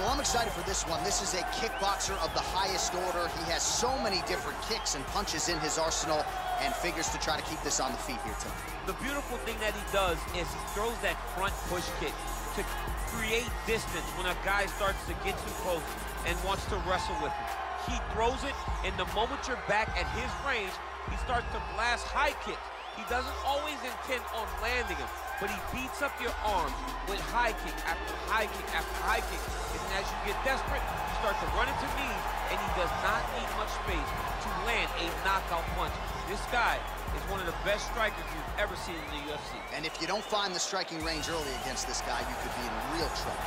well, I'm excited for this one. This is a kickboxer of the highest order. He has so many different kicks and punches in his arsenal and figures to try to keep this on the feet here tonight. The beautiful thing that he does is he throws that front push kick to create distance when a guy starts to get too close and wants to wrestle with him. He throws it, and the moment you're back at his range, he starts to blast high kicks. He doesn't always intend on landing them, but he beats up your arms with high kick after high kick after high kick. And as you get desperate, you start to run into knees, and he does not need much space to land a knockout punch. This guy is one of the best strikers you've ever seen in the UFC. And if you don't find the striking range early against this guy, you could be in real trouble.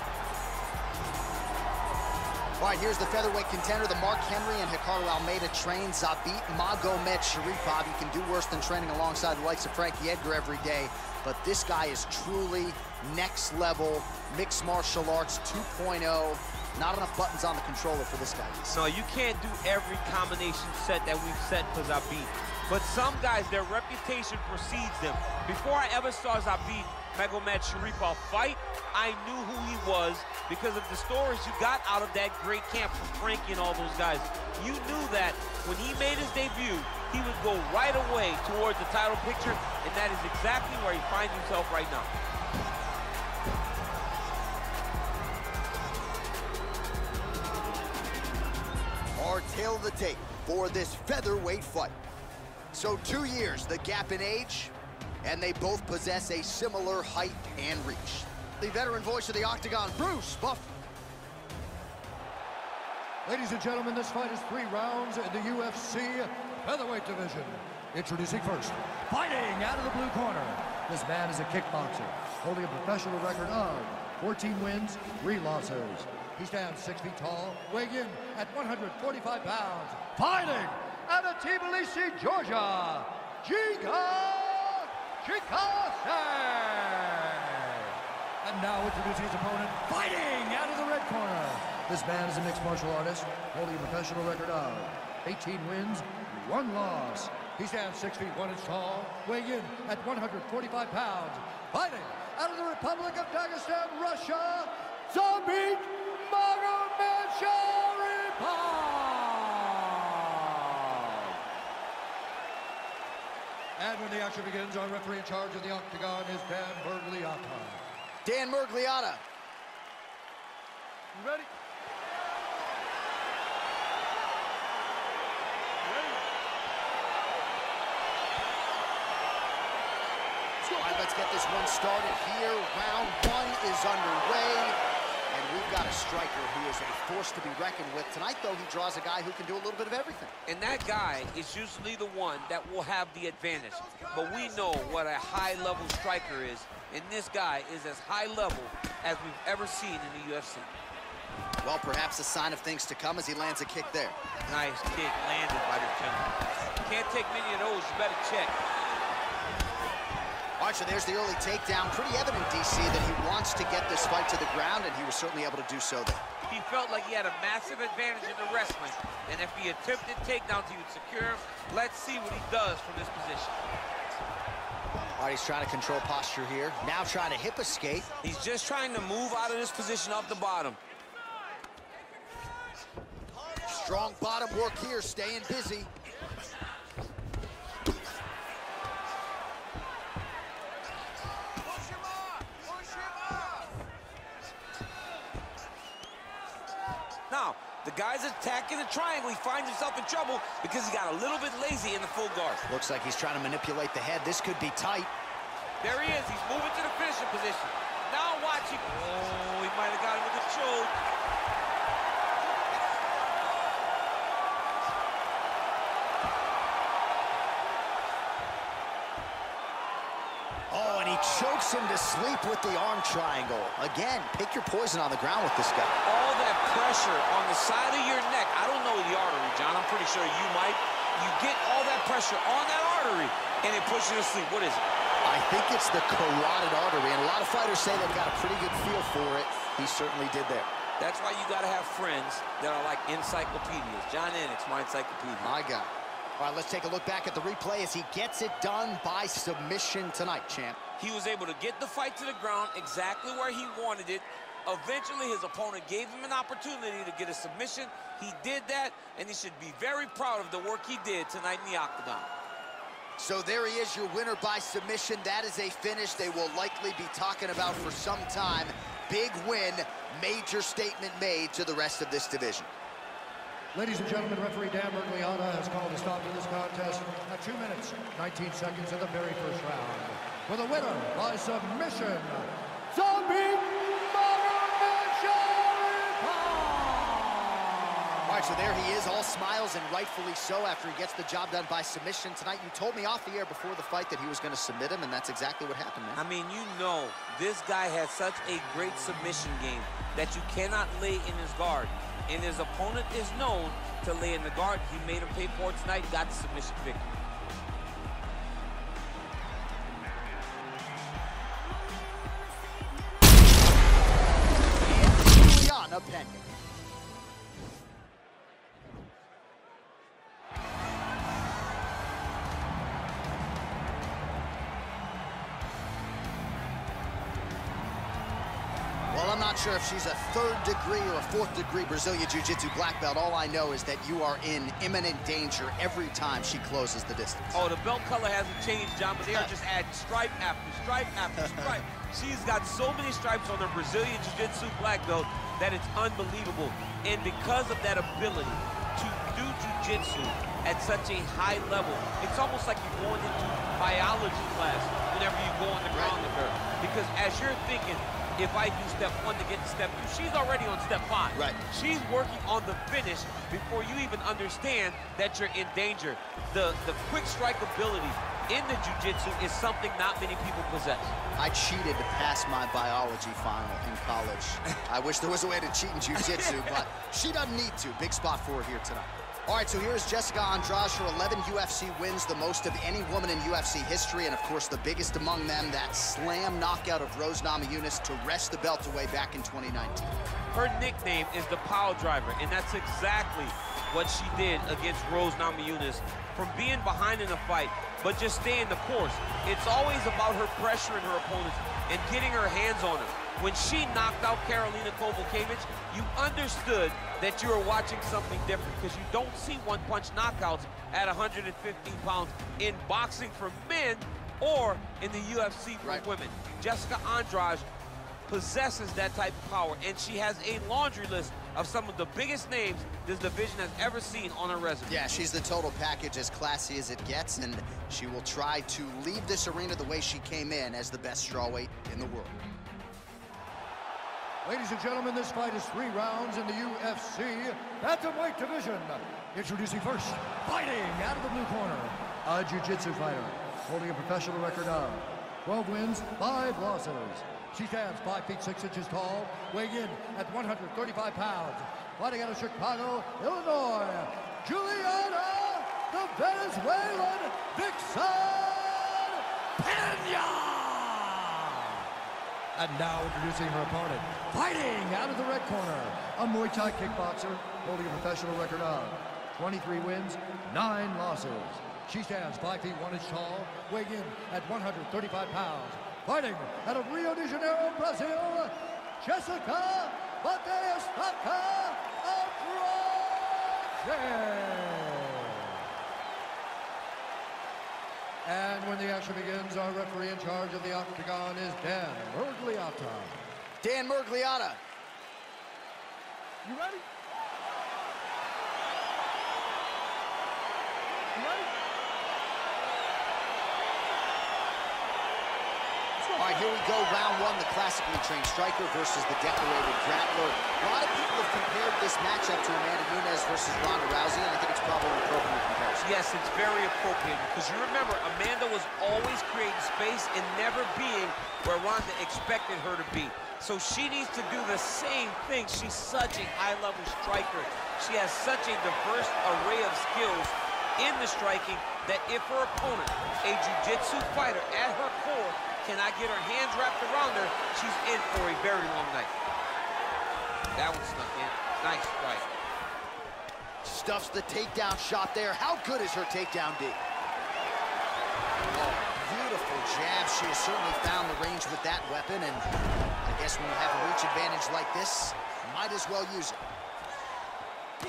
All right, here's the featherweight contender, the Mark Henry and Ricardo Almeida trained Zabit Magomedsharipov. You can do worse than training alongside the likes of Frankie Edgar every day, but this guy is truly next level mixed martial arts 2.0. Not enough buttons on the controller for this guy. No, you can't do every combination set that we've set for Zabit. But some guys, their reputation precedes them. Before I ever saw Zabit Magomedsharipov fight, I knew who he was because of the stories you got out of that great camp from Frankie and all those guys. You knew that when he made his debut, he would go right away towards the title picture, and that is exactly where he finds himself right now. Our tale of the tape for this featherweight fight. So 2 years, the gap in age, and they both possess a similar height and reach. The veteran voice of the Octagon, Bruce Buffer. Ladies and gentlemen, this fight is 3 rounds in the UFC featherweight division. Introducing first, fighting out of the blue corner. This man is a kickboxer, holding a professional record of 14 wins, 3 losses. He stands 6 feet tall, weighing in at 145 pounds. Fighting out of Tbilisi, Georgia, Giga Chikadze. And now introducing his opponent, fighting out of the red corner. This man is a mixed martial artist, holding a professional record of 18 wins, 1 loss. He stands 6 feet 1 inch tall, weighing in at 145 pounds. Fighting out of the Republic of Dagestan, Russia, Zabit Magomedsharipov. And when the action begins, our referee in charge of the Octagon is Dan Miragliotta. Dan Miragliotta. You ready? All right, let's get this one started here. Round 1 is underway. And we've got a striker who is a force to be reckoned with. Tonight, though, he draws a guy who can do a little bit of everything. And that guy is usually the one that will have the advantage. But we know what a high-level striker is, and this guy is as high level as we've ever seen in the UFC. Well, perhaps a sign of things to come as he lands a kick there. Nice kick landed by the gentleman. Can't take many of those, you better check. All right, so there's the early takedown. Pretty evident, DC, that he wants to get this fight to the ground, and he was certainly able to do so there. He felt like he had a massive advantage in the wrestling, and if he attempted takedowns, he would secure him. Let's see what he does from this position. All right, he's trying to control posture here. Now trying to hip escape. He's just trying to move out of this position off the bottom. Strong bottom work here, staying busy. Now, the guy's attacking the triangle. He finds himself in trouble because he got a little bit lazy in the full guard. Looks like he's trying to manipulate the head. This could be tight. There he is. He's moving to the finishing position. Now watching. Oh, he might have got him with a choke. Oh, and he chokes him to sleep with the arm triangle. Again, pick your poison on the ground with this guy. All that pressure on the side of your neck. I don't know the artery, John. I'm pretty sure you might. You get all that pressure on that artery, and it puts you to sleep. What is it? I think it's the carotid artery, and a lot of fighters say they've got a pretty good feel for it. He certainly did there. That's why you got to have friends that are like encyclopedias. John Enix, my encyclopedia. My God. All right, let's take a look back at the replay as he gets it done by submission tonight, champ. He was able to get the fight to the ground exactly where he wanted it, Eventually, his opponent gave him an opportunity to get a submission. He did that, and he should be very proud of the work he did tonight in the octagon. So there he is, your winner by submission. That is a finish they will likely be talking about for some time. Big win, major statement made to the rest of this division. Ladies and gentlemen, referee Dan Mergliata has called a stop to this contest at 2 minutes, 19 seconds in the very first round. For the winner by submission, Zabit Magomedsharipov! All right, so there he is, all smiles, and rightfully so after he gets the job done by submission tonight. You told me off the air before the fight that he was going to submit him, and that's exactly what happened, man. I mean, you know, this guy has such a great submission game that you cannot lay in his guard. And his opponent is known to lay in the guard. He made him pay for it tonight, got the submission victory. Julianna Peña. Well, I'm not sure if she's a 3rd degree or a 4th degree Brazilian Jiu-Jitsu black belt. All I know is that you are in imminent danger every time she closes the distance. Oh, the belt color hasn't changed, John, but they are just adding stripe after stripe after stripe. She's got so many stripes on her Brazilian Jiu-Jitsu black belt that it's unbelievable. And because of that ability to do Jiu-Jitsu at such a high level, it's almost like you're going into biology class whenever you go on the ground with her. Because as you're thinking, if I do step 1 to get to step 2, she's already on step 5. Right. She's working on the finish before you even understand that you're in danger. The quick strike ability in the jiu-jitsu is something not many people possess. I cheated to pass my biology final in college. I wish there was a way to cheat in jiu-jitsu, but she doesn't need to. Big spot for her here tonight. All right, so here's Jessica Andrade. Her 11 UFC wins, the most of any woman in UFC history, and of course the biggest among them, that slam knockout of Rose Namajunas to wrest the belt away back in 2019. Her nickname is the Pile Driver, and that's exactly what she did against Rose Namajunas. From being behind in the fight, but just staying the course. It's always about her pressuring her opponents and getting her hands on her. When she knocked out Karolina Kowalkiewicz, you understood that you were watching something different because you don't see one-punch knockouts at 115 pounds in boxing for men or in the UFC for women. Jessica Andrade possesses that type of power, and she has a laundry list of some of the biggest names this division has ever seen on her resume. Yeah, she's the total package, as classy as it gets, and she will try to leave this arena the way she came in, as the best strawweight in the world. Ladies and gentlemen, this fight is 3 rounds in the UFC bantamweight division. Introducing first, fighting out of the blue corner, a jiu-jitsu fighter holding a professional record of 12 wins, 5 losses. She stands 5 feet 6 inches tall, weighing in at 135 pounds. Fighting out of Chicago, Illinois, Julianna, the Venezuelan Vixen Peña! And now introducing her opponent, fighting out of the red corner, a Muay Thai kickboxer holding a professional record of 23 wins, 9 losses. She stands 5 feet 1 inch tall, weighing in at 135 pounds. Fighting out of Rio de Janeiro, Brazil, Jessica Batistaca Andrade. And when the action begins, our referee in charge of the octagon is Dan Mergliata. Dan Mergliata. You ready? You ready? All right, here we go, round 1, the classically trained striker versus the decorated grappler. A lot of people have compared this matchup to Amanda Nunes versus Ronda Rousey, and I think it's probably an appropriate comparison. Yes, it's very appropriate because you remember, Amanda was always creating space and never being where Ronda expected her to be. So she needs to do the same thing. She's such a high-level striker. She has such a diverse array of skills in the striking that if her opponent, a jiu-jitsu fighter at her core, cannot get her hands wrapped around her, she's in for a very long night. That one snuck in. Nice strike. Stuffs the takedown shot there. How good is her takedown D? Oh, beautiful jab she has certainly found the range with that weapon, and I guess when you have a reach advantage like this, might as well use it.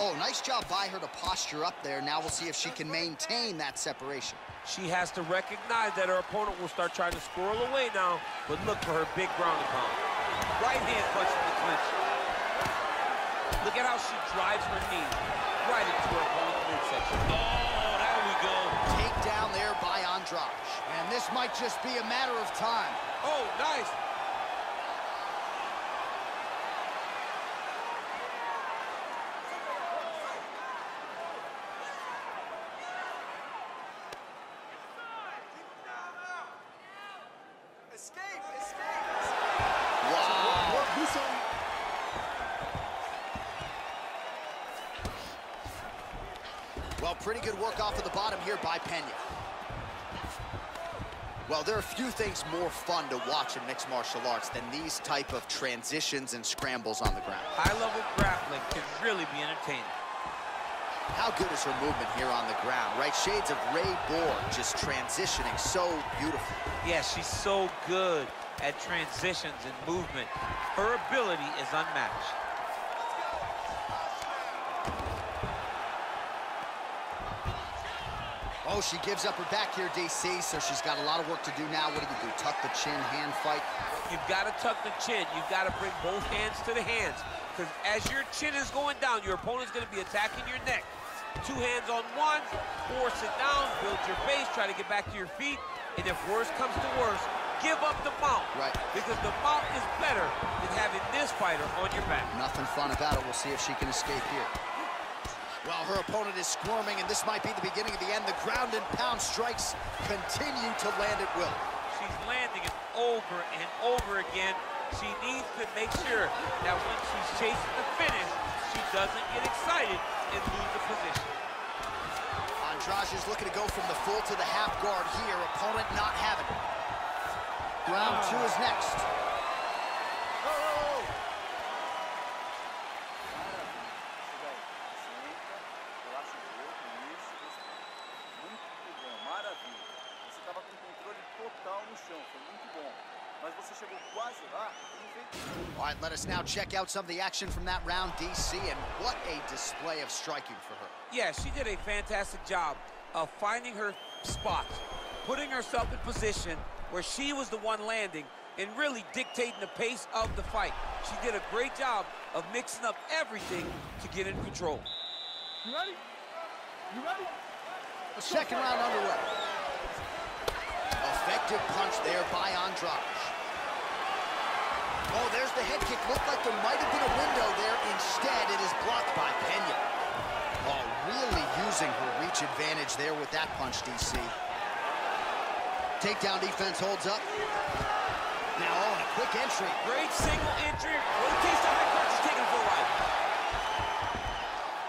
Oh, nice job by her to posture up there. Now we'll see if she can maintain that separation. She has to recognize that her opponent will start trying to squirrel away now, but look for her big ground and pound. Right hand punch in the clinch. Look at how she drives her knee right into her opponent's midsection. Oh, there we go. Takedown there by Andrade. And this might just be a matter of time. Oh, nice. Well, pretty good work off of the bottom here by Pena. Well, there are few things more fun to watch in mixed martial arts than these type of transitions and scrambles on the ground. High-level grappling can really be entertaining. How good is her movement here on the ground, right? Shades of Ray Borg, just transitioning so beautifully. Yeah, she's so good at transitions and movement. Her ability is unmatched. Oh, she gives up her back here, DC, so she's got a lot of work to do now. What do? Tuck the chin, hand fight? You've got to tuck the chin. You've got to bring both hands to the hands. Because as your chin is going down, your opponent's going to be attacking your neck. Two hands on one, force it down, build your base, try to get back to your feet. And if worse comes to worse, give up the mount. Right. Because the mount is better than having this fighter on your back. Nothing fun about it. We'll see if she can escape here. Well, her opponent is squirming, and this might be the beginning of the end. The ground and pound strikes continue to land at will. She's landing it over and over again. She needs to make sure that when she's chasing the finish, she doesn't get excited and lose the position. Andrade is looking to go from the full to the half guard here. Opponent not having it. Round two is next. All right, let us now check out some of the action from that round, DC, and what a display of striking for her. Yeah, she did a fantastic job of finding her spots, putting herself in position where she was the one landing and really dictating the pace of the fight. She did a great job of mixing up everything to get in control. You ready? You ready? The second round underway. Effective punch there by Andrade. Oh, there's the head kick. Looked like there might have been a window there. Instead, it is blocked by Pena. Oh, really using her reach advantage there with that punch, DC. Takedown defense holds up. Now, oh, and a quick entry. Great single entry. Rotates the high punch. She's taking it for a ride.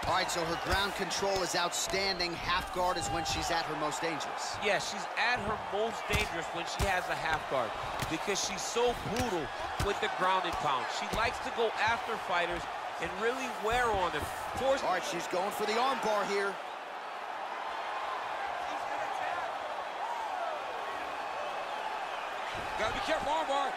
All right, so her ground control is outstanding. Half guard is when she's at her most dangerous. Yeah, she's at her most dangerous when she has a half guard because she's so brutal with the ground and pound. She likes to go after fighters and really wear on them. All right, she's going for the arm bar here. Gotta be careful, arm bar.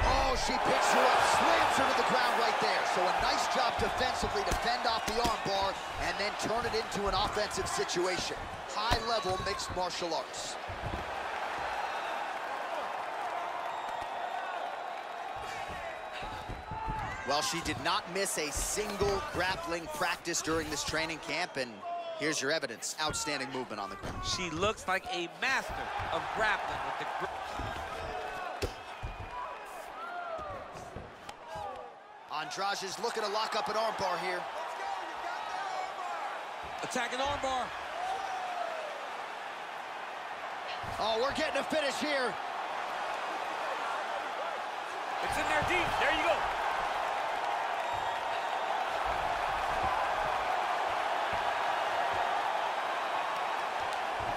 Oh, she picks her up, slams her to the ground right there. So a nice job defensively to fend off the arm bar and then turn it into an offensive situation. High-level mixed martial arts. Well, she did not miss a single grappling practice during this training camp, and here's your evidence. Outstanding movement on the ground. She looks like a master of grappling with the Andrade is looking to lock up an arm bar here. attacking arm bar. Oh, we're getting a finish here. It's in there deep. There you go.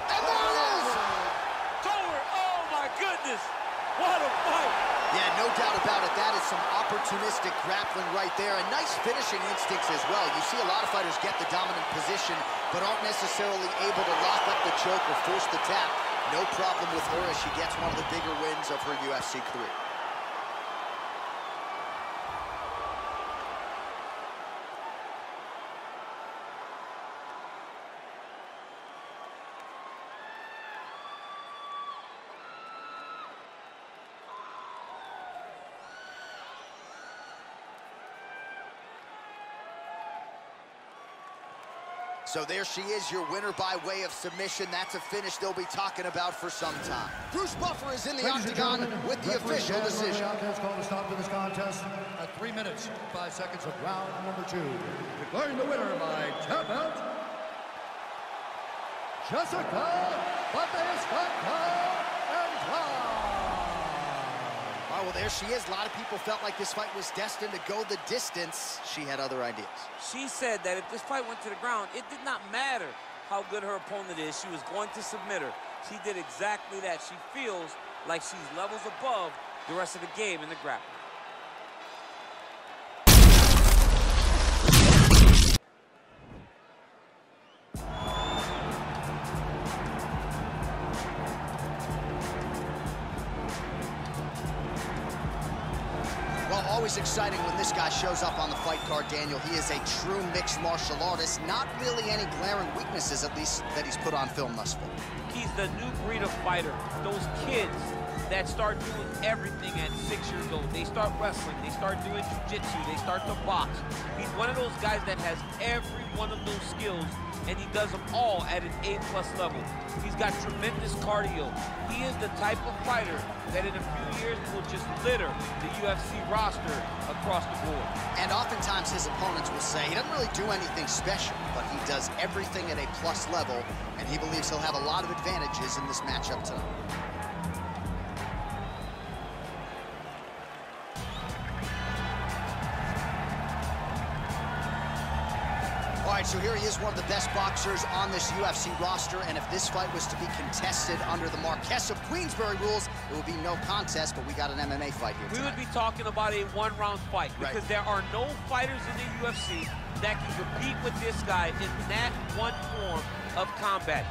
And there it is! Over. Oh, my goodness. What a fight. Yeah, no doubt about it. That is some opportunistic grappling right there, and nice finishing instincts as well. You see a lot of fighters get the dominant position, but aren't necessarily able to lock up the choke or force the tap. No problem with her as she gets one of the bigger wins of her UFC career. So there she is, your winner by way of submission. That's a finish they'll be talking about for some time. Bruce Buffer is in the octagon with the official decision. Has called a stop to this contest at 3 minutes, 5 seconds of round number 2. Declaring the winner by tap out, Jessica Batisca-Andrade. Oh, well, there she is. A lot of people felt like this fight was destined to go the distance. She had other ideas. She said that if this fight went to the ground, it did not matter how good her opponent is. She was going to submit her. She did exactly that. She feels like she's levels above the rest of the game in the grappling. Always exciting when this guy shows up on the fight card, Daniel. He is a true mixed martial artist. Not really any glaring weaknesses, at least, that he's put on film thus far. He's the new breed of fighter. Those kids that start doing everything at 6 years old. They start wrestling, they start doing jiu-jitsu, they start to box. He's one of those guys that has every one of those skills, and he does them all at an A+ level. He's got tremendous cardio. He is the type of fighter that in a few years will just litter the UFC roster across the board. And oftentimes his opponents will say he doesn't really do anything special, but he does everything at a plus level, and he believes he'll have a lot of advantages in this matchup tonight. All right, so here he is, one of the best boxers on this UFC roster, and if this fight was to be contested under the Marquess of Queensberry rules, it would be no contest, but we got an MMA fight here tonight. We would be talking about a one-round fight, because there are no fighters in the UFC that can compete with this guy in that one form of combat.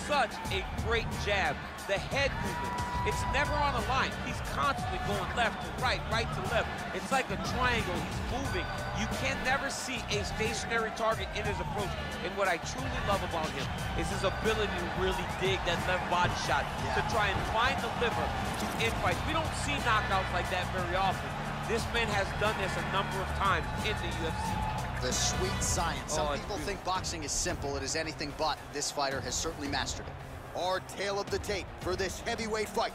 Such a great jab, the head movement. It's never on a line. He's constantly going left to right, right to left. It's like a triangle. He's moving. You can never see a stationary target in his approach. And what I truly love about him is his ability to really dig that left body shot to try and find the liver to end fights. We don't see knockouts like that very often. This man has done this a number of times in the UFC. The sweet science. Some people think boxing is simple. It is anything but. This fighter has certainly mastered it. Our tale of the tape for this heavyweight fight.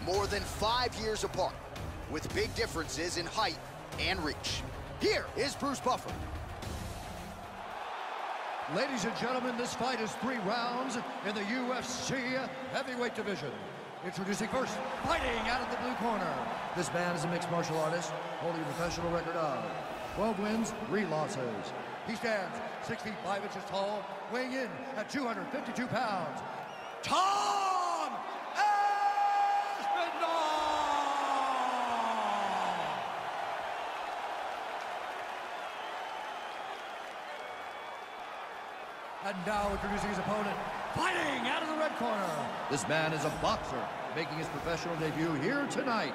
More than 5 years apart, with big differences in height and reach. Here is Bruce Buffer. Ladies and gentlemen, this fight is 3 rounds in the UFC heavyweight division. Introducing first, fighting out of the blue corner. This man is a mixed martial artist, holding a professional record of 12 wins, 3 losses. He stands 6 feet 5 inches tall, weighing in at 252 pounds. Tom Aspinall! And now introducing his opponent, fighting out of the red corner. This man is a boxer, making his professional debut here tonight.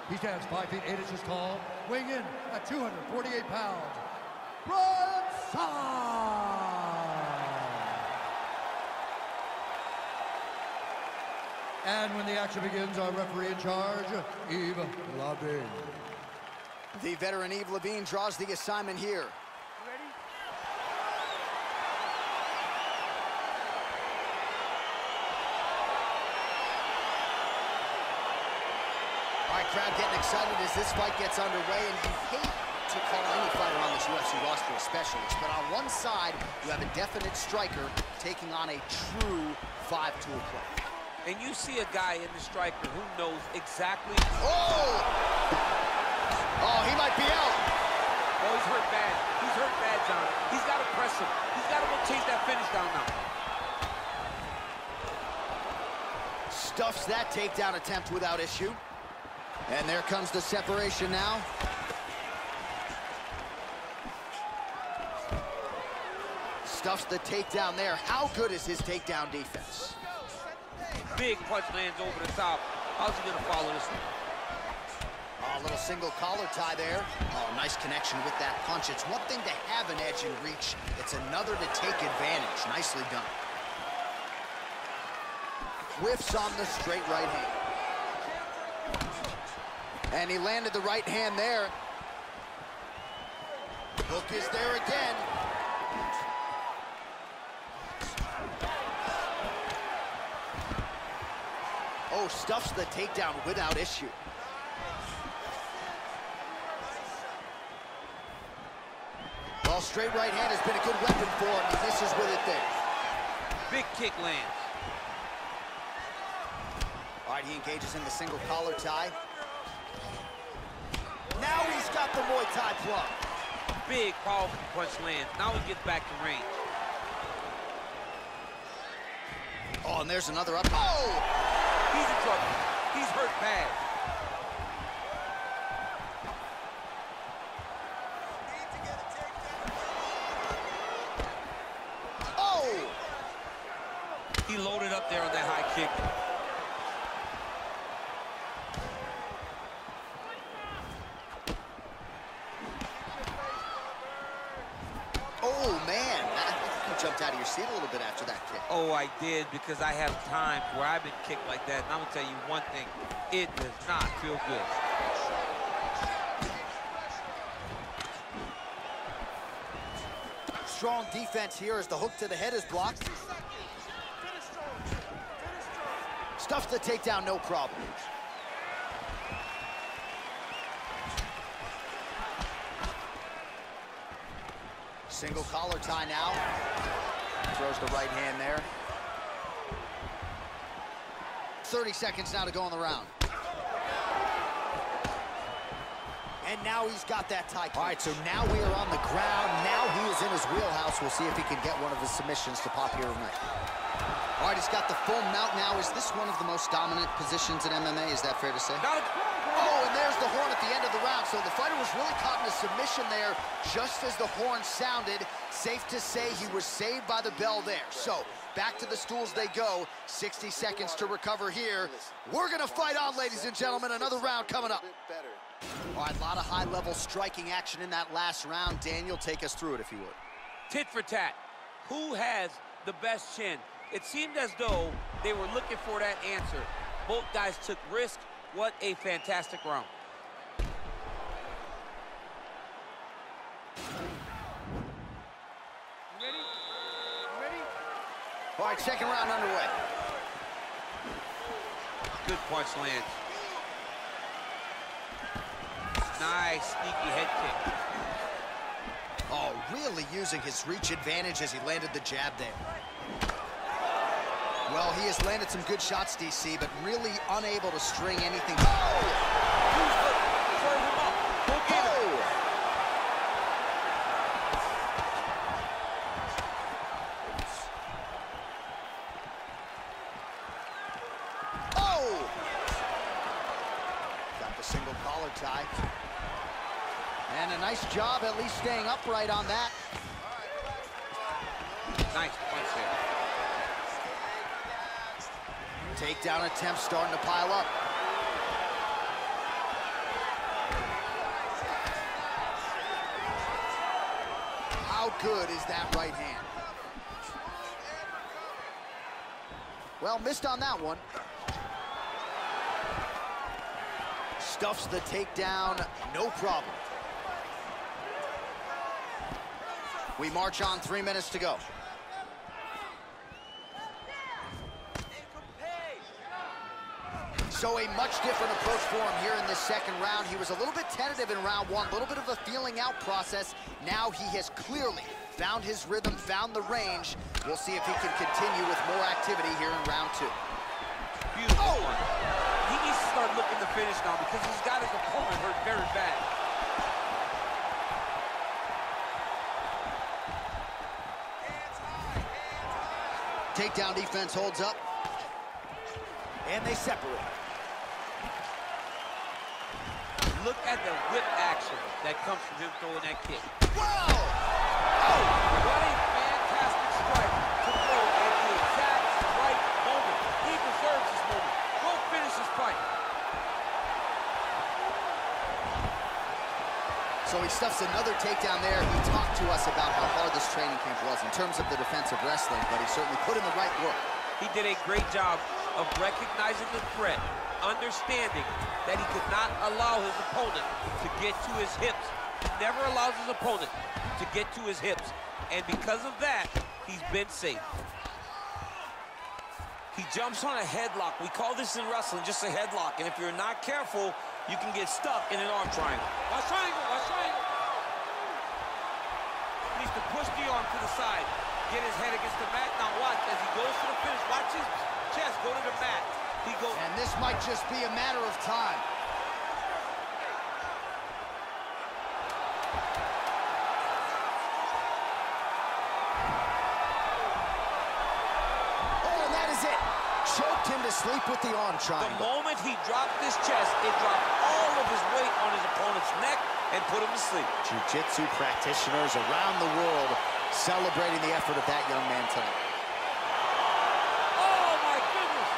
He stands 5 feet 8 inches tall, weighing in at 248 pounds. Bronson! And when the action begins, our referee in charge, Yves Lavigne. The veteran Yves Lavigne draws the assignment here. Ready? All right, crowd getting excited as this fight gets underway, and you hate to call any fighter on this UFC roster a specialist, but on one side, you have a definite striker taking on a true 5-tool player. And you see a guy in the striker who knows exactly. Oh, he might be out. Oh, he's hurt bad. He's hurt bad, John. He's got to press him. He's got to go chase that finish down now. Stuffs that takedown attempt without issue. And there comes the separation now. Stuffs the takedown there. How good is his takedown defense? Big punch lands over the top. How's he gonna follow this one? Oh, a little single collar tie there. Oh, nice connection with that punch. It's one thing to have an edge and reach. It's another to take advantage. Nicely done. Whiffs on the straight right hand. And he landed the right hand there. Hook is there again. Oh, stuffs the takedown without issue. Well, straight right hand has been a good weapon for him. He misses with it there. Big kick lands. All right, he engages in the single collar tie. Now he's got the Muay Thai plug. Big, powerful punch lands. Now he gets back to range. Oh, and there's another up. Oh! He's in trouble. He's hurt bad. Oh! He loaded up there on that high kick. Oh, man. You jumped out of your seat a little bit after that kick. Oh, I did, because I have times where I've been kicked like that. And I'm going to tell you one thing. It does not feel good. Strong defense here as the hook to the head is blocked. Stuffs the takedown, no problem. Single collar tie now. Throws the right hand there. 30 seconds now to go in the round. And now he's got that tie. All right, so now we are on the ground. Now he is in his wheelhouse. We'll see if he can get one of his submissions to pop here tonight. All right, he's got the full mount now. Is this one of the most dominant positions in MMA? Is that fair to say? Oh, and there's the horn at the end of the round. So the fighter was really caught in a submission there just as the horn sounded. Safe to say he was saved by the bell there. So back to the stools they go. 60 seconds to recover here. We're going to fight on, ladies and gentlemen. Another round coming up. All right, a lot of high-level striking action in that last round. Daniel, take us through it, if you would. Tit for tat. Who has the best chin? It seemed as though they were looking for that answer. Both guys took risk. What a fantastic round. Ready? All right, second round underway. Good punch lands. Nice, sneaky head kick. Oh, really using his reach advantage as he landed the jab there. Well, he has landed some good shots, DC, but really unable to string anything. Oh! Serve him up. Go get him. Oh! Got the single collar tie. And a nice job at least staying upright on that. Nice punch there. Takedown attempts starting to pile up. How good is that right hand? Well, missed on that one. Stuffs the takedown, no problem. We march on, 3 minutes to go. So a much different approach for him here in this second round. He was a little bit tentative in round one, a little bit of a feeling out process. Now he has clearly found his rhythm, found the range. We'll see if he can continue with more activity here in round two. Beautiful one. He needs to start looking to finish now because he's got his opponent hurt very bad. Takedown defense holds up. And they separate. look at the whip action that comes from him throwing that kick. Whoa! Oh, what a fantastic strike to throw at the exact right moment. He deserves this moment. Go finish this fight. So he stuffs another takedown there. He talked to us about how hard this training camp was in terms of the defensive wrestling, but he certainly put in the right work. He did a great job of recognizing the threat, understanding that he could not allow his opponent to get to his hips. He never allows his opponent to get to his hips, and because of that, he's been safe. He jumps on a headlock. We call this in wrestling just a headlock, and if you're not careful, you can get stuck in an arm triangle. Watch triangle, watch triangle. He needs to push the arm to the side, get his head against the mat. Now watch, as he goes to the finish, watch his chest go to the mat. He goes. And this might just be a matter of time. Choked him to sleep with the arm triangle. The moment he dropped his chest, it dropped all of his weight on his opponent's neck and put him to sleep. Jiu-jitsu practitioners around the world celebrating the effort of that young man tonight. Oh, my goodness.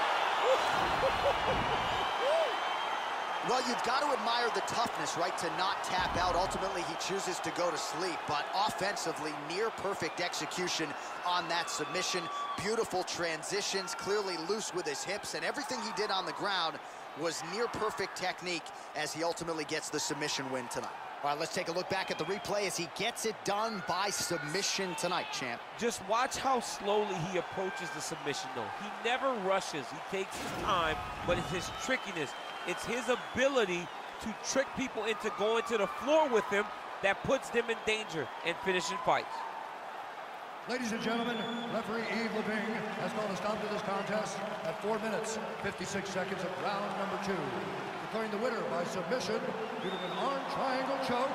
Well, you've got to admire the toughness, right, to not tap out. Ultimately, he chooses to go to sleep, but offensively, near-perfect execution on that submission. Beautiful transitions, clearly loose with his hips, and everything he did on the ground was near-perfect technique as he ultimately gets the submission win tonight. All right, let's take a look back at the replay as he gets it done by submission tonight, champ. Just watch how slowly he approaches the submission, though. He never rushes. He takes his time, but it's his trickiness. It's his ability to trick people into going to the floor with him that puts them in danger and finishing fights. Ladies and gentlemen, referee Yves Lavigne has called a stop to this contest at 4 minutes, 56 seconds of round number 2. Declaring the winner by submission due to an arm triangle choke,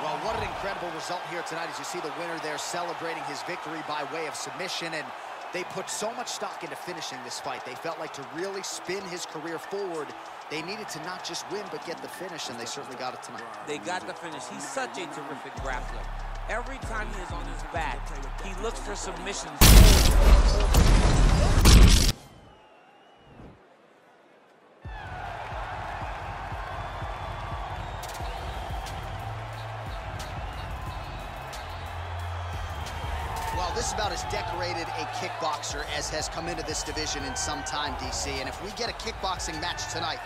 Well, what an incredible result here tonight as you see the winner there celebrating his victory by way of submission, and they put so much stock into finishing this fight. They felt like to really spin his career forward, they needed to not just win, but get the finish, and they certainly got it tonight. They got the finish. He's such a terrific grappler. Every time he is on his back, he looks for submissions. Well, this is about as decorated a kickboxer as has come into this division in some time, DC. And if we get a kickboxing match tonight,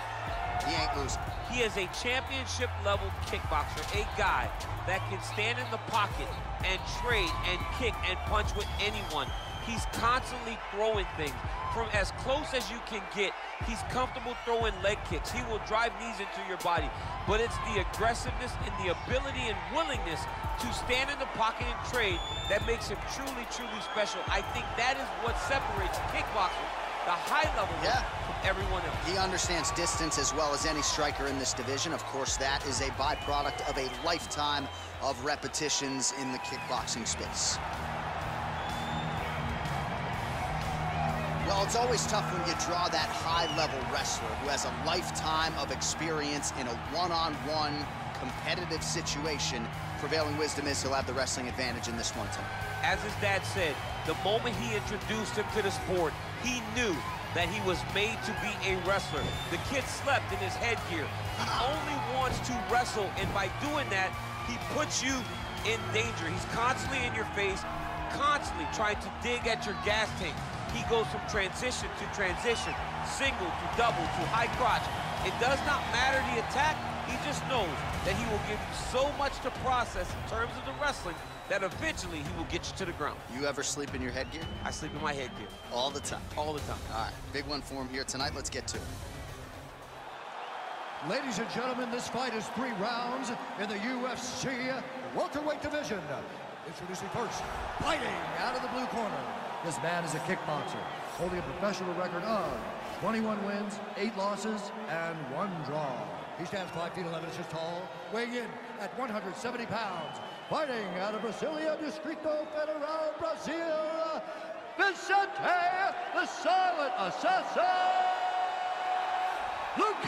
he ain't losing. He is a championship-level kickboxer, a guy that can stand in the pocket and trade and kick and punch with anyone. He's constantly throwing things from as close as you can get. He's comfortable throwing leg kicks. He will drive knees into your body. But it's the aggressiveness and the ability and willingness to stand in the pocket and trade that makes him truly, truly special. I think that is what separates kickboxers, the high level, from everyone else. He understands distance as well as any striker in this division. Of course, that is a byproduct of a lifetime of repetitions in the kickboxing space. Well, it's always tough when you draw that high-level wrestler who has a lifetime of experience in a one-on-one competitive situation. Prevailing wisdom is he'll have the wrestling advantage in this one tonight. As his dad said, the moment he introduced him to the sport, he knew that he was made to be a wrestler. The kid slept in his headgear. He only wants to wrestle, and by doing that, he puts you in danger. He's constantly in your face, constantly trying to dig at your gas tank. He goes from transition to transition, single to double to high crotch. It does not matter the attack. He just knows that he will give you so much to process in terms of the wrestling that eventually he will get you to the ground. You ever sleep in your headgear? I sleep in my headgear. All the time? All the time. All right, big one for him here tonight. Let's get to it. Ladies and gentlemen, this fight is 3 rounds in the UFC welterweight division. Introducing first, fighting out of the blue corner. This man is a kickboxer, holding a professional record of 21 wins, 8 losses, and 1 draw. He stands 5 feet 11 inches tall, weighing in at 170 pounds. Fighting out of Brasilia, Distrito Federal, Brazil, Vicente, the Silent Assassin, Luque!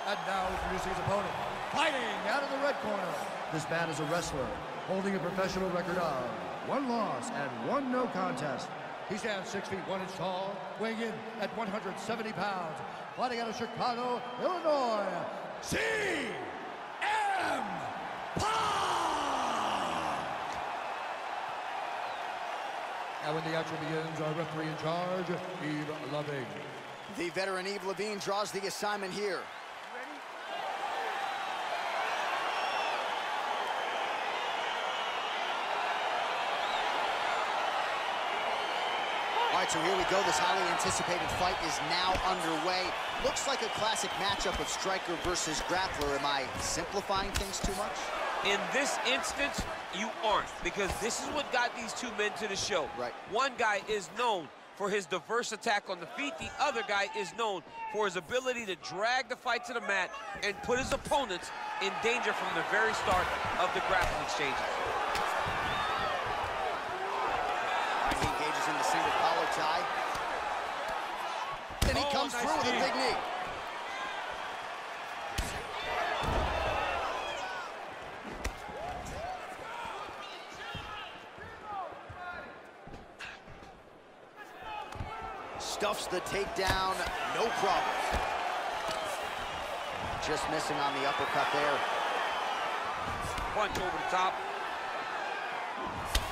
And now introducing his opponent, fighting out of the red corner. This man is a wrestler, holding a professional record of 1 loss and 1 no contest. He stands 6 feet 1 inch tall, weighing in at 170 pounds. Fighting out of Chicago, Illinois, CM Punk! And when the action begins, our referee in charge, Eve Loving. The veteran Eve Levine draws the assignment here. All right, so here we go. This highly anticipated fight is now underway. Looks like a classic matchup of striker versus grappler. Am I simplifying things too much? In this instance, you aren't, because this is what got these two men to the show. Right. One guy is known for his diverse attack on the feet. The other guy is known for his ability to drag the fight to the mat and put his opponents in danger from the very start of the grappling exchanges. He engages in the single collar tie. And he comes nice through with a big knee. Stuffs the takedown, no problem. Just missing on the uppercut there. Punch over the top.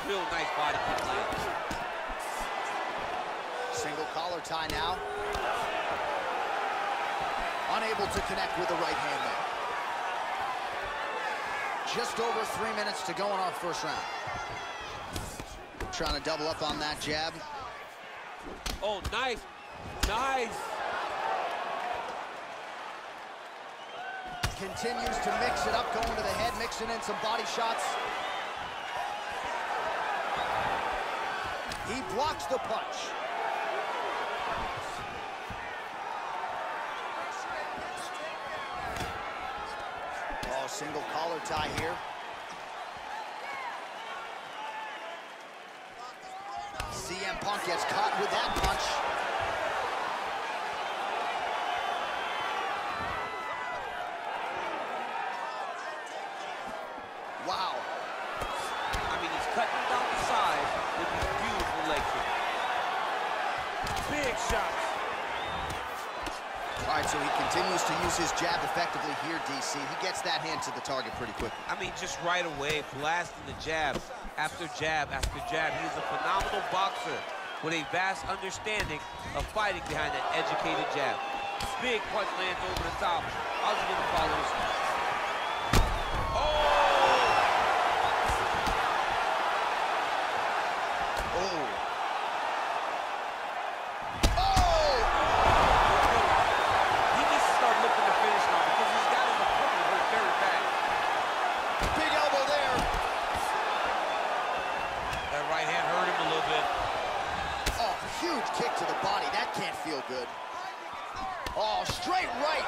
Real nice body kick lands. Single collar tie now. Unable to connect with the right hand there. Just over 3 minutes to go in our first round. Trying to double up on that jab. Oh, nice. Nice. Continues to mix it up, going to the head, mixing in some body shots. He blocks the punch. Oh, single collar tie here. CM Punk gets caught with that punch. Wow. I mean, he's cutting down the side with these beautiful leg kicks. Big shots. All right, so he continues to use his jab effectively here, DC. He gets that hand to the target pretty quickly. I mean, just right away, blasting the jab after jab after jab. He's a phenomenal boxer with a vast understanding of fighting behind that educated jab. Big punch lands over the top. How's he gonna follow this one? Kick to the body, that can't feel good. Oh, straight right.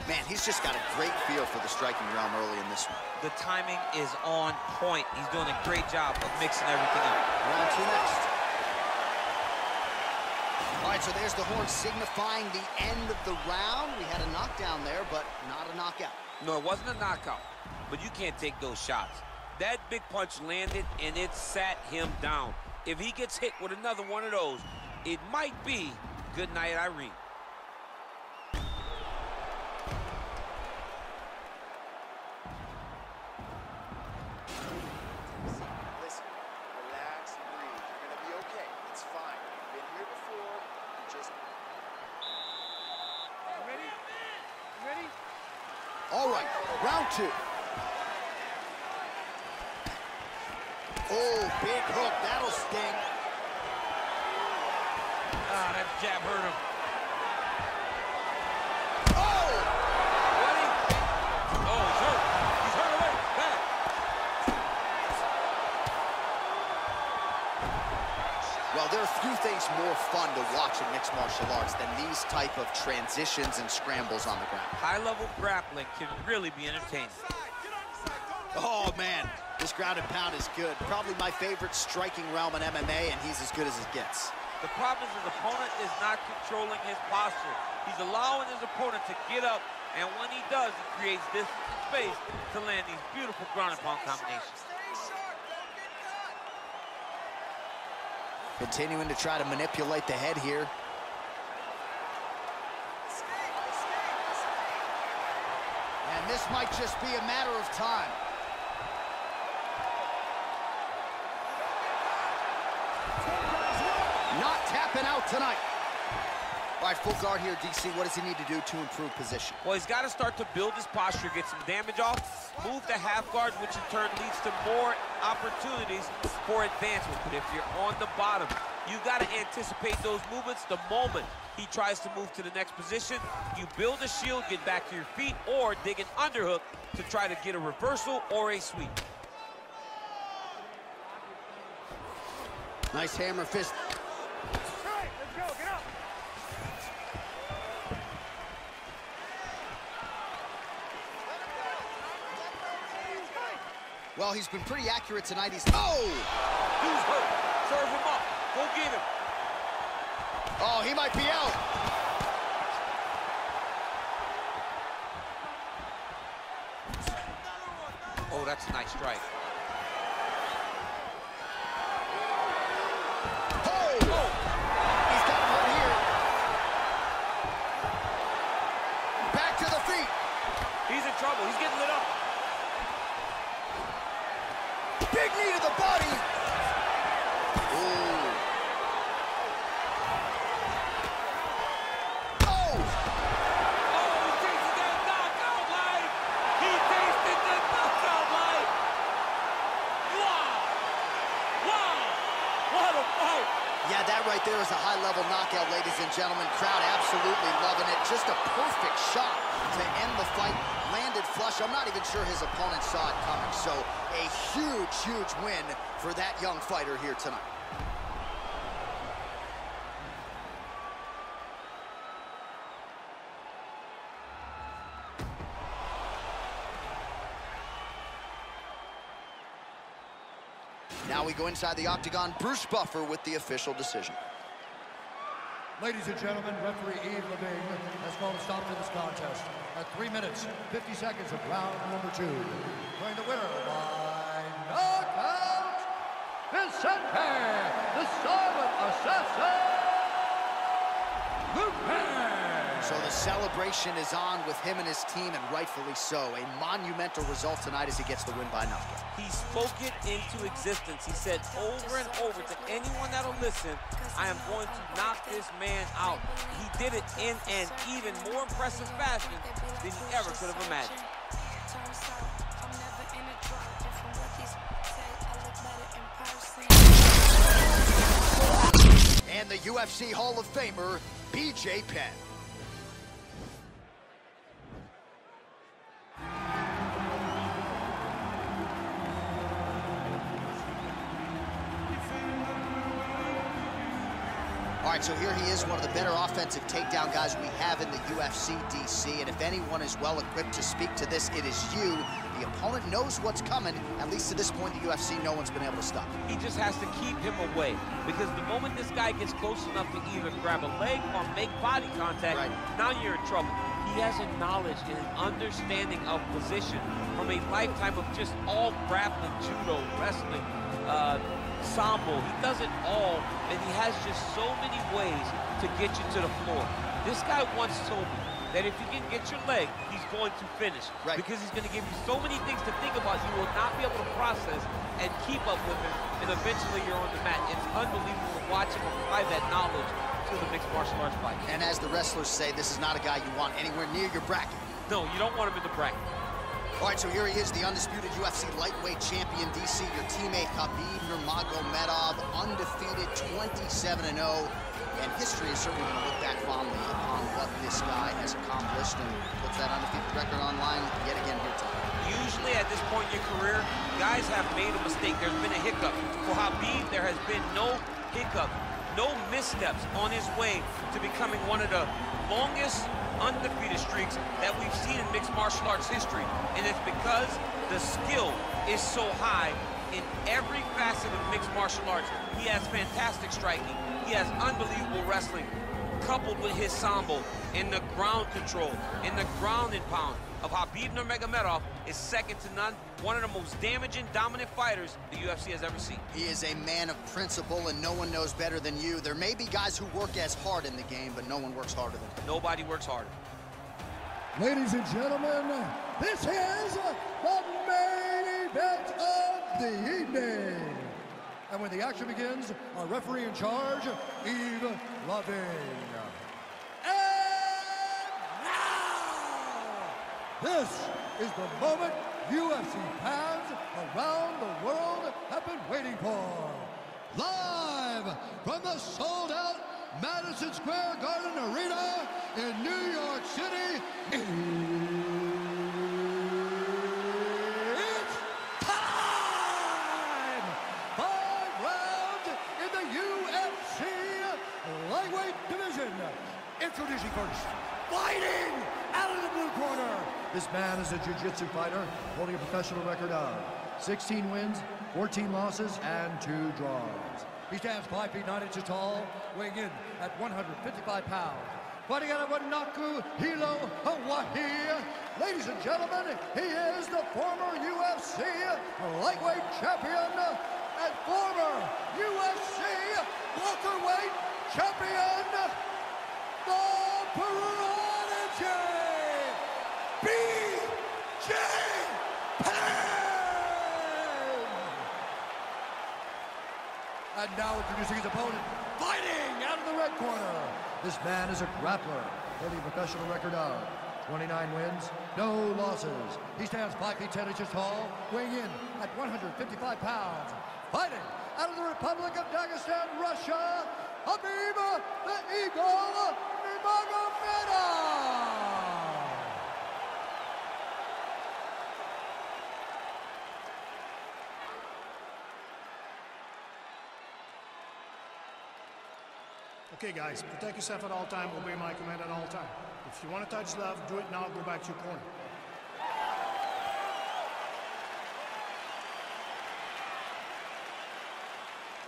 Man, he's just got a great feel for the striking realm early in this one. The timing is on point. He's doing a great job of mixing everything up. Round 2 next. All right, so there's the horn signifying the end of the round. We had a knockdown there, but not a knockout. No, it wasn't a knockout, but you can't take those shots. That big punch landed, and it sat him down. If he gets hit with another one of those, it might be good night, Irene. Listen, relax and breathe. You're gonna be okay. It's fine. You've been here before. You just... You ready? You ready? All right, round 2. Oh, big hook, that'll sting. Ah, that jab hurt him. Oh! Ready? Oh, he's hurt. He's hurt away. Back. Well, there are few things more fun to watch in mixed martial arts than these type of transitions and scrambles on the ground. High-level grappling can really be entertaining. Oh, man. This ground and pound is good. Probably my favorite striking realm in MMA, and he's as good as it gets. The problem is his opponent is not controlling his posture. He's allowing his opponent to get up, and when he does, he creates distance and space to land these beautiful ground and pound combinations. Continuing to try to manipulate the head here. And this might just be a matter of time. Not tapping out tonight. All right, full guard here, DC. What does he need to do to improve position? Well, he's got to start to build his posture, get some damage off, move to half guard, which in turn leads to more opportunities for advancement. But if you're on the bottom, you've got to anticipate those movements the moment he tries to move to the next position. You build a shield, get back to your feet, or dig an underhook to try to get a reversal or a sweep. Nice hammer fist. Well, he's been pretty accurate tonight. He's... Oh! Who's hurt? Serve him up. Go get him. Oh, he might be out. Oh, that's a nice strike. Oh! He's got him right here. Back to the feet. He's in trouble. He's getting lit up. Big knee to the body. Ooh. Oh! Oh, he tasted that knockout life. He tasted the knockout life. Wow. Wow. What a fight. Yeah, that right there is a high-level knockout, ladies and gentlemen. Crowd absolutely loving it. Just a perfect shot to end the fight. Landed flush. I'm not even sure his opponent saw it coming. So a huge, huge win for that young fighter here tonight. Now we go inside the octagon. Bruce Buffer with the official decision. Ladies and gentlemen, referee Yves Lavigne has called a stop to this contest at 3 minutes, 50 seconds of round number 2. Declaring the winner by knockout, Vicente, the Silent Assassin, Luque. So the celebration is on with him and his team, and rightfully so. A monumental result tonight as he gets the win by knockout. He spoke it into existence. He said over and over to anyone that'll listen, I am going to knock this man out. He did it in an even more impressive fashion than he ever could have imagined. And the UFC Hall of Famer, BJ Penn. All right, so here he is, one of the better offensive takedown guys we have in the UFC, DC. And if anyone is well equipped to speak to this, it is you. The opponent knows what's coming. At least to this point, the UFC, no one's been able to stop him. He just has to keep him away, because the moment this guy gets close enough to either grab a leg or make body contact, now you're in trouble. He has a knowledge and an understanding of position from a lifetime of just all grappling, judo, wrestling, sambo. He does it all, and he has just so many ways to get you to the floor. This guy once told me that if you can get your leg, he's going to finish. Because he's going to give you so many things to think about, you will not be able to process and keep up with him, and eventually you're on the mat. It's unbelievable to watch him apply that knowledge to the mixed martial arts fight. And as the wrestlers say, this is not a guy you want anywhere near your bracket. No, you don't want him in the bracket. All right, so here he is, the undisputed UFC lightweight champion, DC, your teammate Khabib Nurmagomedov, undefeated 27-0. And history is certainly going to look back fondly upon what this guy has accomplished and puts that undefeated record online yet again here tonight. Usually at this point in your career, guys have made a mistake. There's been a hiccup. For Khabib, there has been no hiccup. no missteps on his way to becoming one of the longest undefeated streaks that we've seen in mixed martial arts history. And it's because the skill is so high in every facet of mixed martial arts. He has fantastic striking. He has unbelievable wrestling, coupled with his sambo in the ground control, in the ground and pound of Khabib Nurmagomedov is second to none. One of the most damaging, dominant fighters the UFC has ever seen. He is a man of principle, and no one knows better than you. There may be guys who work as hard in the game, but no one works harder than him. Nobody works harder. Ladies and gentlemen, this is the main event of the evening. And when the action begins, our referee in charge, Yves Lavigne. And now, this is the moment UFC fans around the world have been waiting for. Live from the sold-out Madison Square Garden Arena in New York City, it's time! 5 rounds in the UFC lightweight division. Introducing first, fighting out of the blue corner. This man is a jiu-jitsu fighter holding a professional record of 16 wins, 14 losses, and 2 draws. He stands 5 feet 9 inches tall, weighing in at 155 pounds. Fighting out of Onaku, Hilo, Hawaii. Ladies and gentlemen, he is the former UFC lightweight champion and former UFC welterweight champion, the Prodigy, BJ Penn! And now introducing his opponent, fighting out of the red corner. This man is a grappler, holding a professional record of 29 wins, no losses. He stands 5 feet 10 inches tall, weighing in at 155 pounds. Fighting out of the Republic of Dagestan, Russia, Khabib the Eagle Nurmagomedov. Okay, guys, protect yourself at all time, obey my command at all time. If you want to touch love, do it now, go back to your corner.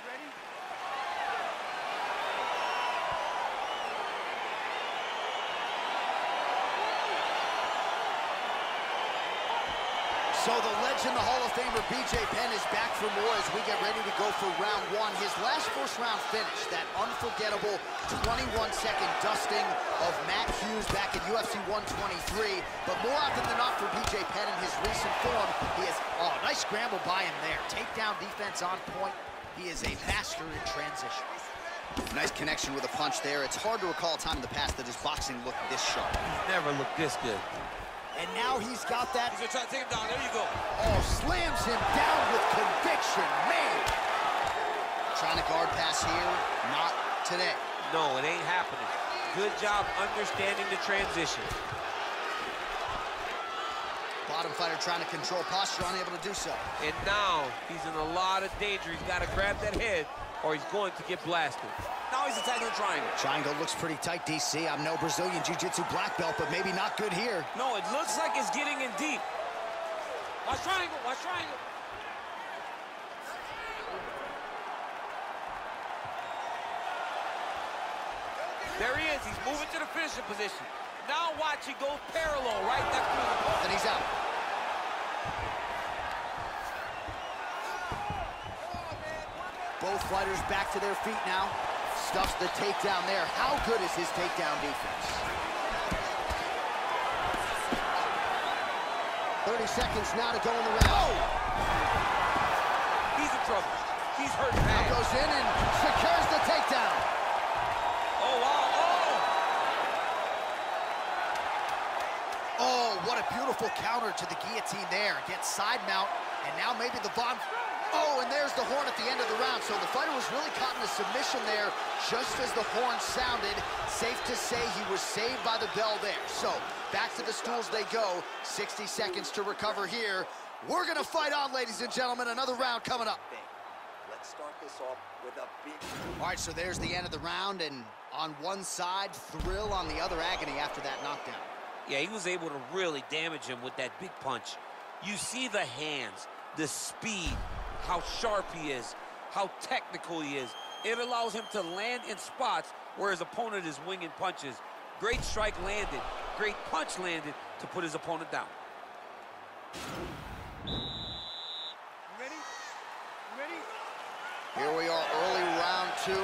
Ready? So the legend, the Hall of Famer BJ Penn is back for more as we get ready to go for round 1. His last first-round finish, that unforgettable 21-second dusting of Matt Hughes back in UFC 123. But more often than not for BJ Penn in his recent form, he has, nice scramble by him there. Takedown defense on point. He is a master in transition. Nice connection with a punch there. It's hard to recall a time in the past that his boxing looked this sharp. He's never looked this good. And now he's got that. He's gonna try to take him down. There you go. Oh, slams him down with conviction, man. Trying to guard pass here, not today. No, it ain't happening. Good job understanding the transition. Bottom fighter trying to control posture, unable to do so. And now he's in a lot of danger. He's got to grab that head or he's going to get blasted. Now he's attacking the triangle. Triangle looks pretty tight, DC. I'm no Brazilian Jiu-Jitsu black belt, but maybe not good here. No, it looks like it's getting in deep. Watch triangle, watch triangle. There he is, he's moving to the finishing position. Now watch, he goes parallel right next to his opponent. And he's out. Both fighters back to their feet now. Stuffs the takedown there. How good is his takedown defense? 30 seconds now to go in the round. Oh! He's in trouble. He's hurt Now bad. goes in and secures the takedown. Oh, wow, Oh, what a beautiful counter to the guillotine there. Gets side mount, and now maybe the Von... Oh, and there's the horn at the end of the round. So the fighter was really caught in a submission there just as the horn sounded. Safe to say he was saved by the bell there. So back to the stools they go. 60 seconds to recover here. We're going to fight on, ladies and gentlemen. Another round coming up. Let Let's start this off with a big... All right, so there's the end of the round, and on one side, thrill, on the other, agony after that knockdown. Yeah, he was able to really damage him with that big punch. You see the hands, the speed, how sharp he is, how technical he is. It allows him to land in spots where his opponent is winging punches. Great strike landed, great punch landed to put his opponent down. Ready? Ready? Here we are, early round 2.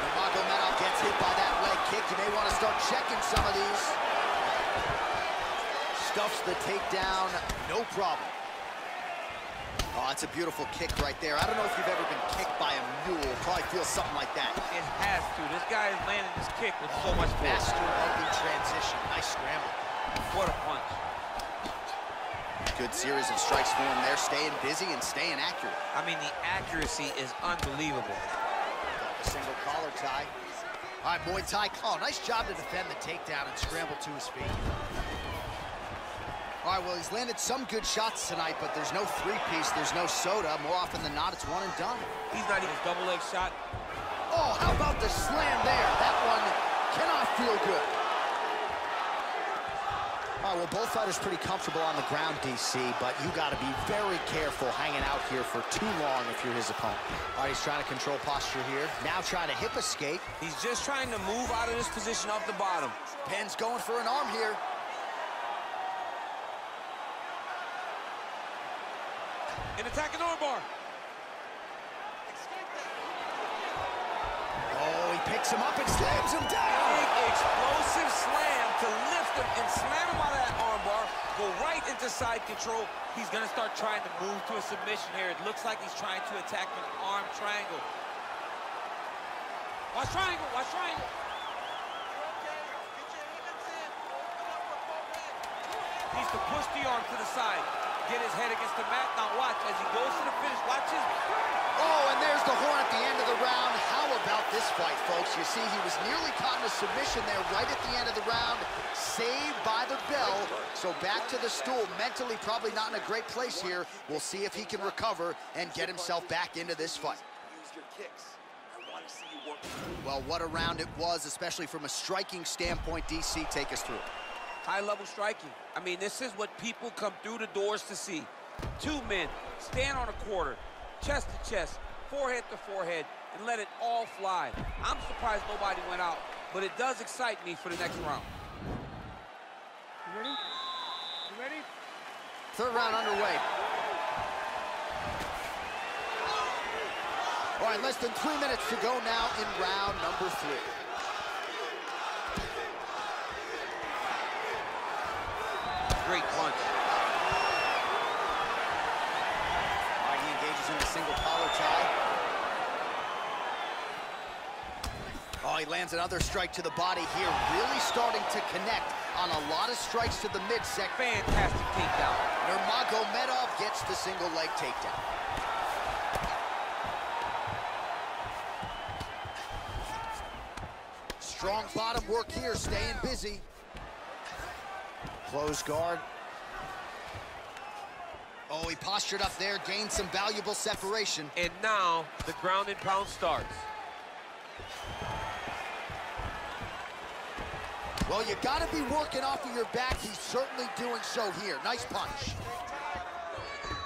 Nurmagomedov gets hit by that leg kick. You may want to start checking some of these. Stuffs the takedown, no problem. Oh, that's a beautiful kick right there. I don't know if you've ever been kicked by a mule. Probably feels something like that. It has to. This guy is landing this kick with so much force. Master of the transition. Nice scramble. What a punch. Good series of strikes for him there, staying busy and staying accurate. I mean, the accuracy is unbelievable. A single collar tie. All right, Muay Thai. Oh, nice job to defend the takedown and scramble to his feet. All right, well, he's landed some good shots tonight, but there's no three-piece, there's no soda. More often than not, it's one and done. He's not even double-leg shot. Oh, how about the slam there? That one cannot feel good. All right, well, both fighters pretty comfortable on the ground, DC, but you got to be very careful hanging out here for too long if you're his opponent. All right, he's trying to control posture here. Now trying to hip escape. He's just trying to move out of this position off the bottom. Penn's going for an arm here. An attacking armbar. Oh, he picks him up and slams him down. Big explosive slam to lift him and slam him out of that armbar. Go right into side control. He's going to start trying to move to a submission here. It looks like he's trying to attack an arm triangle. Watch triangle, watch triangle. Needs to push the arm to the side. Get his head against the mat. Now watch as he goes to the finish. Watch his... Oh, and there's the horn at the end of the round. How about this fight, folks? You see, he was nearly caught in a submission there right at the end of the round. Saved by the bell. So back to the stool. Mentally probably not in a great place here. We'll see if he can recover and get himself back into this fight. Use your kicks. I want to see you work. Well, what a round it was, especially from a striking standpoint. DC, take us through it. High-level striking. I mean, this is what people come through the doors to see. Two men stand on a quarter, chest to chest, forehead to forehead, and let it all fly. I'm surprised nobody went out, but it does excite me for the next round. You ready? You ready? Third round underway. All right, less than 3 minutes to go now in round number 3. Great punch. All right, he engages in a single collar tie. Oh, he lands another strike to the body here, really starting to connect on a lot of strikes to the midsection. Fantastic takedown. Nurmagomedov gets the single leg takedown. Strong bottom work here, staying busy. Close guard. Oh, he postured up there, gained some valuable separation. And now the ground and pound starts. Well, you got to be working off of your back. He's certainly doing so here. Nice punch.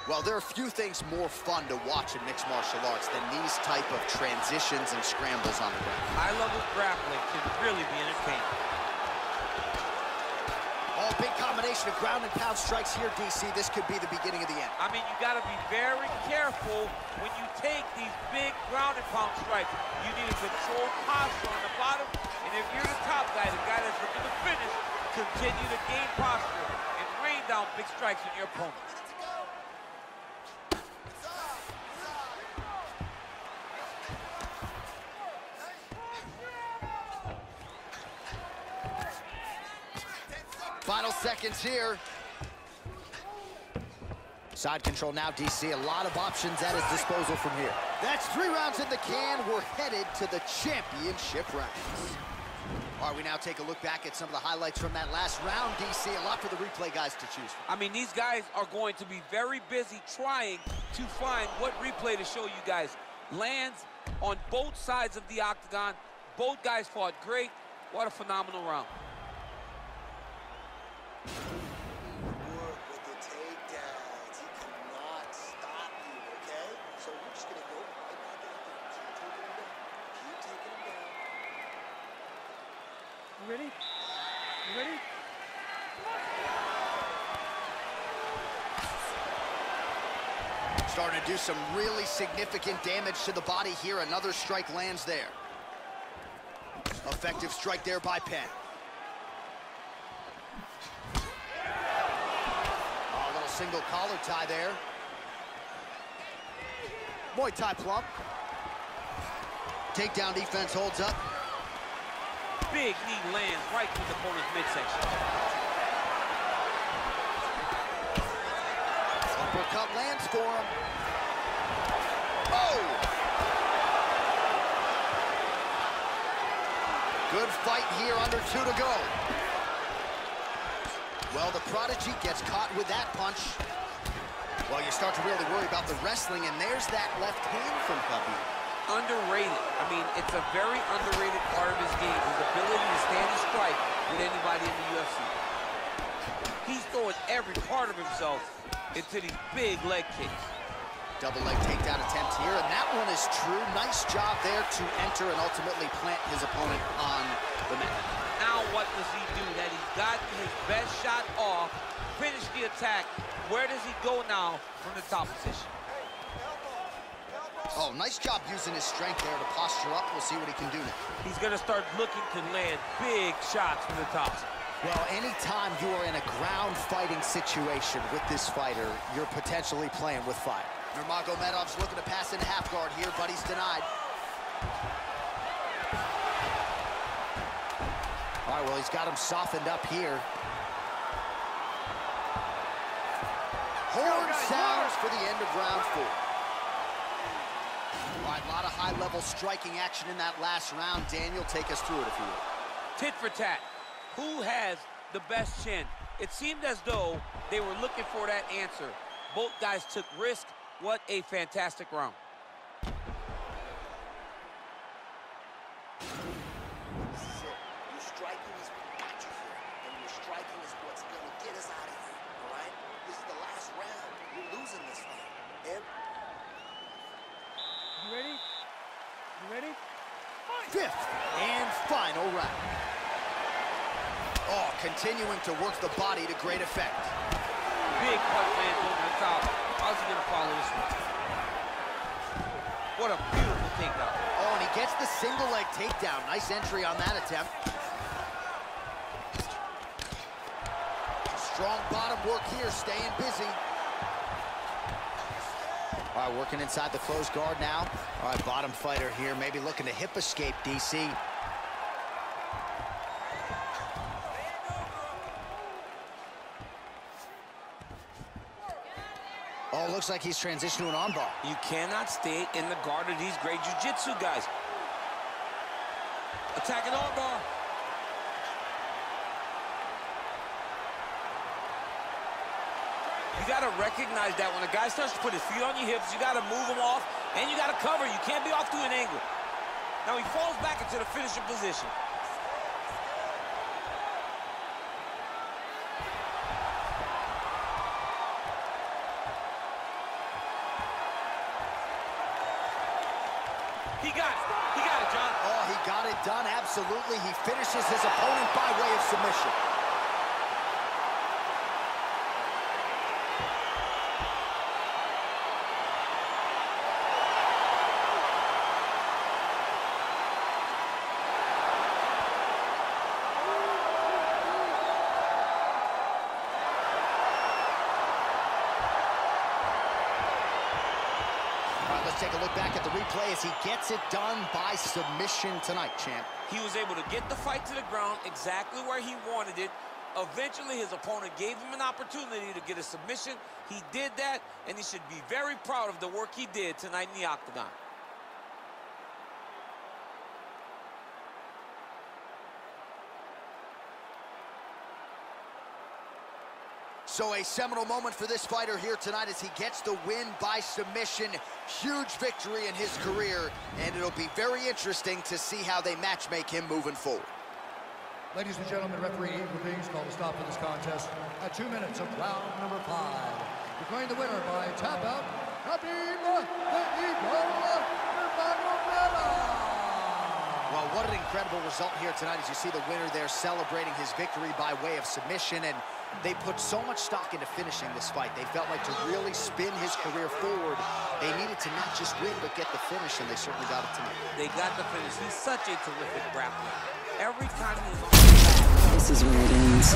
Well, there are few things more fun to watch in mixed martial arts than these type of transitions and scrambles on the ground. High-level grappling can really be entertaining. Oh, big combination of ground and pound strikes here, DC. This could be the beginning of the end. I mean, you got to be very careful when you take these big ground and pound strikes. You need a controlled posture on the bottom, and if you're the top guy, the guy that's looking to finish, continue to gain posture and rain down big strikes on your opponent. Final seconds here. Side control now, DC. A lot of options at his disposal from here. That's 3 rounds in the can. We're headed to the championship rounds. All right, we now take a look back at some of the highlights from that last round, DC. A lot for the replay guys to choose from. I mean, these guys are going to be very busy trying to find what replay to show you guys. Lands on both sides of the octagon. Both guys fought great. What a phenomenal round. Work with the takedowns. He cannot stop you, okay? So we're just gonna go right back out there. Keep taking him down. Keep taking him down. You ready? You ready? Starting to do some really significant damage to the body here. Another strike lands there. Effective strike there by Penn. Oh, a little single collar tie there. Muay Thai plump. Takedown defense holds up. Big knee lands right to the opponent's midsection. Uppercut lands for him. Oh! Good fight here, under 2 to go. Well, the Prodigy gets caught with that punch. Well, you start to really worry about the wrestling, and there's that left hand from Khabib. Underrated. I mean, it's a very underrated part of his game, his ability to stand and strike with anybody in the UFC. He's throwing every part of himself into these big leg kicks. Double leg takedown attempt here, and that one is true. Nice job there to enter and ultimately plant his opponent on the mat. Now what does he do? That he's gotten his best shot off, finish the attack. Where does he go now from the top position? Oh, nice job using his strength there to posture up. We'll see what he can do now. He's going to start looking to land big shots from the top. Well, anytime you are in a ground fighting situation with this fighter, you're potentially playing with fire. Nurmagomedov's looking to pass into half guard here, but he's denied. All right, well, he's got him softened up here. Horn sounds for the end of round 4. All right, a lot of high-level striking action in that last round. Daniel, take us through it, if you will. Tit for tat. Who has the best chin? It seemed as though they were looking for that answer. Both guys took risk. What a fantastic round. This is it. Your striking is what got you here. And your striking is what's going to get us out of here. All right? This is the last round. You're losing this fight. And You ready? You ready? 5th and final round. Oh, continuing to work the body to great effect. Big punch lands over the top. How's he gonna follow this one? What a beautiful takedown. Oh, and he gets the single leg takedown. Nice entry on that attempt. Strong bottom work here, staying busy. All right, working inside the closed guard now. All right, bottom fighter here, maybe looking to hip escape, DC. Oh, looks like he's transitioned to an armbar. You cannot stay in the guard of these great jiu-jitsu guys. Attacking armbar. You got to recognize that when a guy starts to put his feet on your hips, you got to move him off, and you got to cover. You can't be off to an angle. Now he falls back into the finishing position. He got it. He got it, John. Oh, he got it done, absolutely. He finishes his opponent by way of submission. Take a look back at the replay as he gets it done by submission tonight, champ. He was able to get the fight to the ground exactly where he wanted it. Eventually, his opponent gave him an opportunity to get a submission. He did that, and he should be very proud of the work he did tonight in the octagon. So a seminal moment for this fighter here tonight as he gets the win by submission. Huge victory in his career, and it'll be very interesting to see how they matchmake him moving forward. Ladies and gentlemen, referee Eagle Kings called a stop to this contest at 2 minutes of round number 5. Declaring the winner by tap out, Khabib the Eagle Nurmagomedov. Well, what an incredible result here tonight as you see the winner there celebrating his victory by way of submission, and they put so much stock into finishing this fight. They felt like to really spin his career forward, they needed to not just win, but get the finish, and they certainly got it tonight. They got the finish. He's such a terrific grappler. Every time he's on This is where it ends.